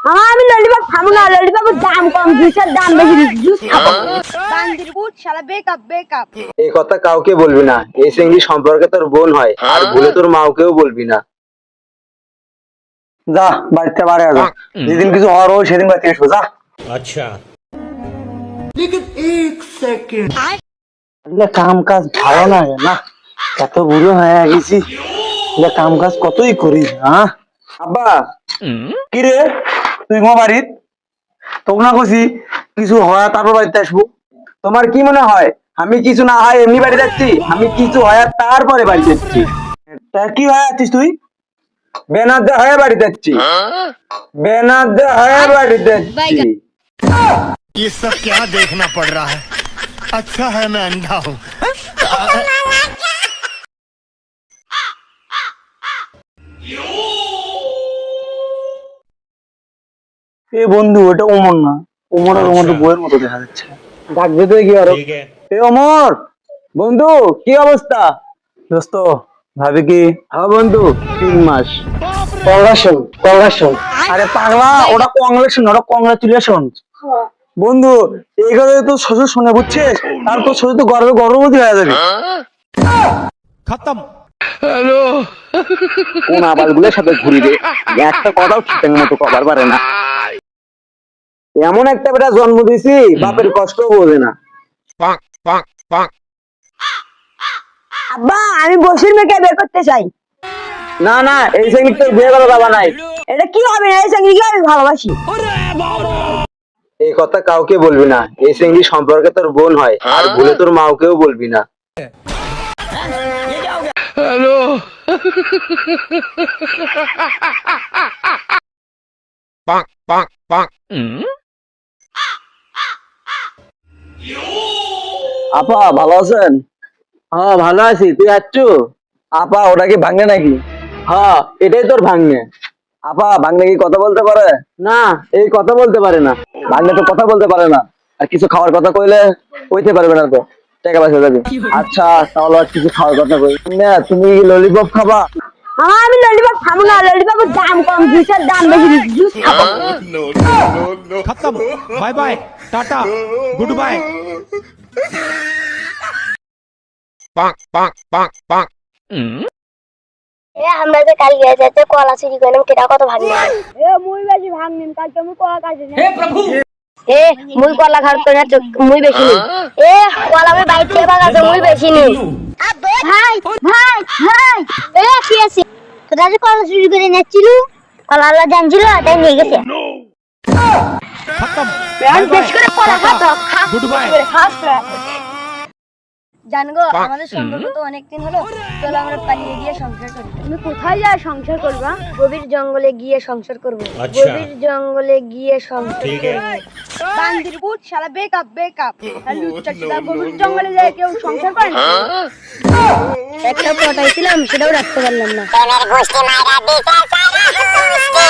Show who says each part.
Speaker 1: আমি ললিপপ খাবো না, ললিপপের দাম কম, জুসের দাম বেশি, জুস খাবো। বান্দির বুট শালা বেকআপ বেকআপ।
Speaker 2: এই কথা কাউকে বলবি না, এই চিংড়ি সম্পর্কে তোর বোন হয়, আর ভুলে তোর মাওকেও বলবি না। যা বাড়িতে বাড়ি যা, যেদিন কিছু হওয়ার হয় সেদিন বাড়িতে এসো যা।
Speaker 3: अच्छा
Speaker 2: কাম কাজ ভালো লাগে না, এত বুড়ো হয়ে গেছি, কাম কাজ কতই করি। হ্যাঁ আব্বা, কি রে তুই মো বাড়িত তোকে না কছি কিছু হয় তারপর বাড়িতে আসবো। তোমার কি মনে হয় আমি কিছু না হয় এমনি বাড়ি যাচ্ছি? আমি কিছু হয় তারপরে বাড়ি যাচ্ছি। তা কি হয়ে যাচ্ছিস তুই? বেনাদ্দা হয়ে বাড়ি যাচ্ছি, বেনাদ্দা হয়ে বাড়ি যাচ্ছি।
Speaker 3: ये सब क्या देखना पड़ रहा है। अच्छा है मैं अंधा हूँ।
Speaker 2: এ বন্ধু, এটা ওমর না? ওমর আর ওমর বইয়ের মতো দেখা যাচ্ছে। ডাকবে তো কি আরো।
Speaker 3: ठीक है
Speaker 2: এ ওমর বন্ধু, কি অবস্থা? দোস্ত ভাবি কি? হ্যাঁ বন্ধু, 3 মাস। Congratulation congratulation. আরে পাগলা, ওটা কংগ্রেচুলেশন, ওটা কংগ্রেচুলেশন বন্ধু। এই কথা তো শ্বশুর শুনে, বুঝছিস? আর তোর শ্বশুর তো গর্ভবতী হয়ে যাবে।
Speaker 3: खत्म।
Speaker 2: কোন আবালগুলোর সাথে ঘুরিবে, একটা কথাও ঠিকঠাক মতো কবার পারে না। এমন একটা বেটা জন্ম দিছি, বাপের কষ্ট বোঝে না।
Speaker 1: আব্বা, আমি বসির মেয়েকে বের করতে চাই।
Speaker 2: না না, এই সঙ্গীত তো বিয়ে করা যাবে নাই।
Speaker 1: এটা কি হবে না, এই সঙ্গীকে আমি ভালোবাসি।
Speaker 2: এই কথা কাউকে বলবি না, এই সঙ্গী সম্পর্কে তোর বোন হয়, আর ভুলে তোর মাওকেও বলবি না। আপা ভালো আছেন? হ্যাঁ ভালো আছি, তুই আছো? আপা ওটা কি ভাঙনে নাকি? হ্যাঁ এটাই তোর ভাঙনে। আপা ভাঙনে কি কথা বলতে পারে? না, এই কথা বলতে পারে না। ভাঙনে তো কথা বলতে পারে না, আর কিছু খাওয়ার কথা কইলে কইতে পারবে না তো, টাকা পয়সা যাবে। আচ্ছা তাহলে আর কিছু খাওয়ার কথা কই না, তুমি কি ললিপপ খাবা?
Speaker 1: আমি ললিপপ খাবো না, ললিপপের দাম কম, জুসের দাম বেশি, জুস খাবো।
Speaker 3: खत्म। Bye bye tata good bye.
Speaker 4: আমরা যে কাল গিয়ে কলা চুরি করলাম, কেটা কত ভাগ নিলাম।
Speaker 1: মুই বেশি ভাগ নিন, কাল তুমি কলা কাটে
Speaker 4: মুই কলা খাওয়ার করে না, মুই বেশি নিই। কলা আমি বাইর থেকে বাগাছে, মুই বেশি নিই। ভাই ভাই ভাই, কি আছে তোরা যে কলা চুরি করে নেছিল, কলা আল্লাহ জানছিল, তাই নিয়ে গেছে।
Speaker 3: खत्म
Speaker 4: বেশি করে কলা খাতো,
Speaker 3: गुड बाय।
Speaker 4: জানগো আমাদের সম্পর্ক তো অনেকদিন হলো, চলো আমরা পালিয়ে গিয়ে সংসার করি।
Speaker 1: তুমি কোথায় যা সংসার করবা?
Speaker 4: গভীর জঙ্গলে গিয়ে সংসার করব।
Speaker 3: আচ্ছা।
Speaker 4: গভীর জঙ্গলে গিয়ে সংসার
Speaker 3: ठीक
Speaker 4: করব।
Speaker 3: है
Speaker 1: বান্দির বুট শালা বেকআপ বেকআপ। লুচ্চা শালা গভীর জঙ্গলে যায় কেউ সংসার করে না।
Speaker 4: একটা পটাইছিলাম, সেটাও রাখতে পারলাম না।
Speaker 5: প্রেমের গোষ্ঠী মাইরা দিতে চায় না গোষ্ঠী